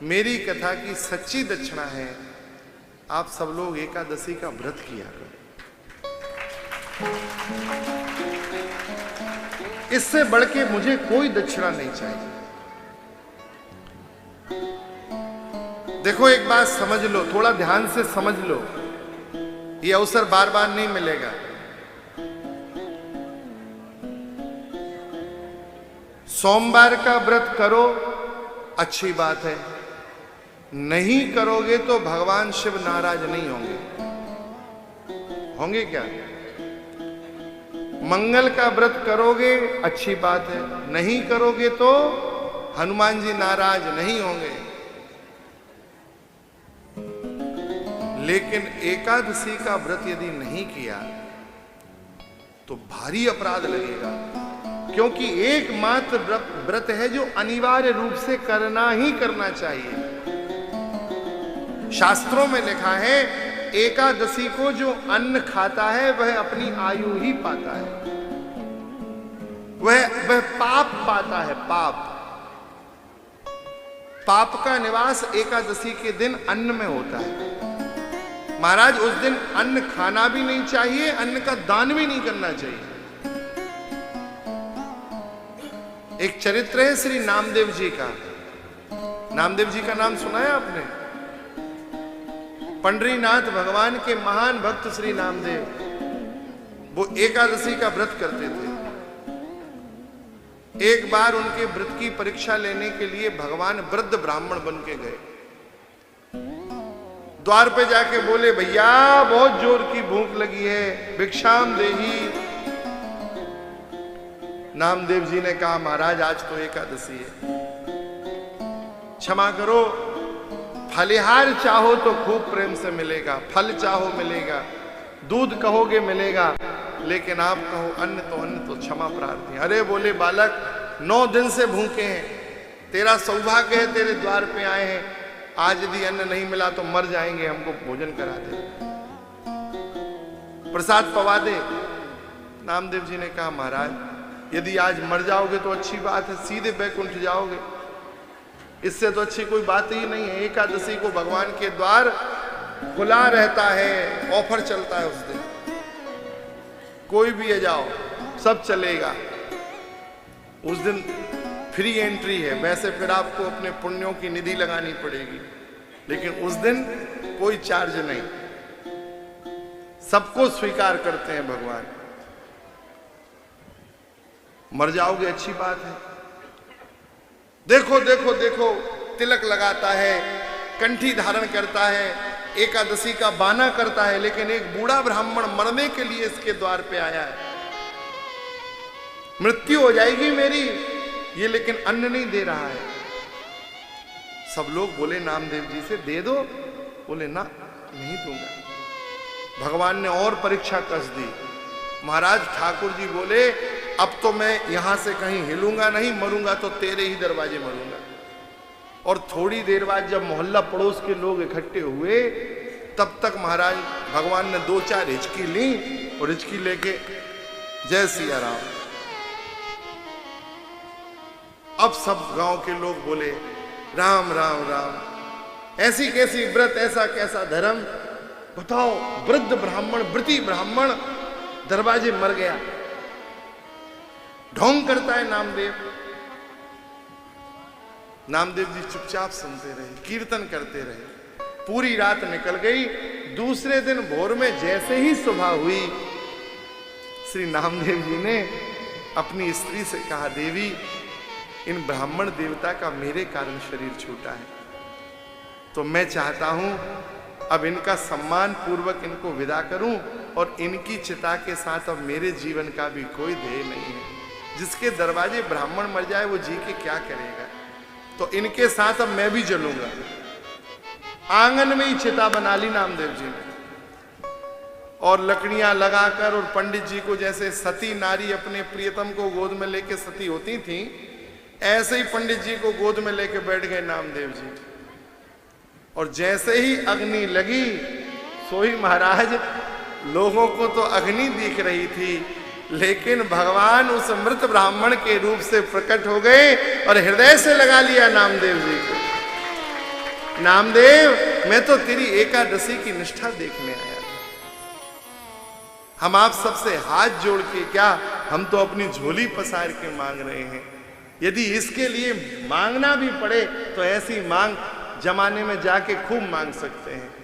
मेरी कथा की सच्ची दक्षिणा है, आप सब लोग एकादशी का व्रत किया करो। इससे बढ़ के मुझे कोई दक्षिणा नहीं चाहिए। देखो एक बात समझ लो, थोड़ा ध्यान से समझ लो, ये अवसर बार बार नहीं मिलेगा। सोमवार का व्रत करो, अच्छी बात है, नहीं करोगे तो भगवान शिव नाराज नहीं होंगे। होंगे क्या? मंगल का व्रत करोगे, अच्छी बात है, नहीं करोगे तो हनुमान जी नाराज नहीं होंगे। लेकिन एकादशी का व्रत यदि नहीं किया तो भारी अपराध लगेगा, क्योंकि एकमात्र व्रत है जो अनिवार्य रूप से करना ही करना चाहिए। शास्त्रों में लिखा है, एकादशी को जो अन्न खाता है वह अपनी आयु ही पाता है, वह पाप पाता है। पाप का निवास एकादशी के दिन अन्न में होता है। महाराज उस दिन अन्न खाना भी नहीं चाहिए, अन्न का दान भी नहीं करना चाहिए। एक चरित्र है श्री नामदेव जी का। नामदेव जी का नाम सुना है आपने? पंडरीनाथ भगवान के महान भक्त श्री नामदेव, वो एकादशी का व्रत करते थे। एक बार उनके व्रत की परीक्षा लेने के लिए भगवान वृद्ध ब्राह्मण बन के गए। द्वार पे जाके बोले, भैया बहुत जोर की भूख लगी है, भिक्षाम देही। नामदेव जी ने कहा, महाराज आज तो एकादशी है, क्षमा करो, फलिहार चाहो तो खूब प्रेम से मिलेगा, फल चाहो मिलेगा, दूध कहोगे मिलेगा, लेकिन आप कहो अन्न तो क्षमा प्रार्थी। अरे बोले, बालक 9 दिन से भूखे हैं, तेरा सौभाग्य है तेरे द्वार पे आए हैं, आज यदि अन्न नहीं मिला तो मर जाएंगे, हमको भोजन करा दे, प्रसाद पवा दे। नामदेव जी ने कहा, महाराज यदि आज मर जाओगे तो अच्छी बात है, सीधे बैकुंठ जाओगे, इससे तो अच्छी कोई बात ही नहीं है। एकादशी को भगवान के द्वार खुला रहता है, ऑफर चलता है उस दिन, कोई भी आ जाओ सब चलेगा। उस दिन फ्री एंट्री है, वैसे फिर आपको अपने पुण्यों की निधि लगानी पड़ेगी, लेकिन उस दिन कोई चार्ज नहीं, सबको स्वीकार करते हैं भगवान। मर जाओगे अच्छी बात है। देखो देखो देखो, तिलक लगाता है, कंठी धारण करता है, एकादशी का बाना करता है, लेकिन एक बूढ़ा ब्राह्मण मरने के लिए इसके द्वार पे आया है, मृत्यु हो जाएगी मेरी, ये लेकिन अन्न नहीं दे रहा है। सब लोग बोले नामदेव जी से, दे दो। बोले ना, नहीं दूंगा। भगवान ने और परीक्षा कस दी। महाराज ठाकुर जी बोले, अब तो मैं यहां से कहीं हिलूंगा नहीं, मरूंगा तो तेरे ही दरवाजे मरूंगा। और थोड़ी देर बाद जब मोहल्ला पड़ोस के लोग इकट्ठे हुए, तब तक महाराज भगवान ने 2-4 हिचकी ली और हिचकी लेके जय सिया राम। अब सब गांव के लोग बोले, राम राम राम, ऐसी कैसी व्रत, ऐसा कैसा धर्म, बताओ। वृद्ध ब्राह्मण, व्रती ब्राह्मण दरवाजे मर गया। ढोंग करता है नामदेव। नामदेव जी चुपचाप सुनते रहे, कीर्तन करते रहे। पूरी रात निकल गई। दूसरे दिन भोर में जैसे ही सुबह हुई, श्री नामदेव जी ने अपनी स्त्री से कहा, देवी इन ब्राह्मण देवता का मेरे कारण शरीर छूटा है, तो मैं चाहता हूं अब इनका सम्मान पूर्वक इनको विदा करूं, और इनकी चिता के साथ अब मेरे जीवन का भी कोई ध्येय नहीं है। जिसके दरवाजे ब्राह्मण मर जाए वो जी के क्या करेगा, तो इनके साथ अब मैं भी जलूंगा। आंगन में ही चिता बना ली नामदेव जी ने, और लकड़ियां लगाकर, और पंडित जी को जैसे सती नारी अपने प्रियतम को गोद में लेके सती होती थी, ऐसे ही पंडित जी को गोद में लेके बैठ गए नामदेव जी। और जैसे ही अग्नि लगी, सोई महाराज लोगों को तो अग्नि दिख रही थी, लेकिन भगवान उस मृत ब्राह्मण के रूप से प्रकट हो गए और हृदय से लगा लिया नामदेव जी को। नामदेव मैं तो तेरी एकादशी की निष्ठा देखने आया। हम आप सबसे हाथ जोड़ के क्या, हम तो अपनी झोली पसार के मांग रहे हैं। यदि इसके लिए मांगना भी पड़े तो ऐसी मांग जमाने में जाके खूब मांग सकते हैं।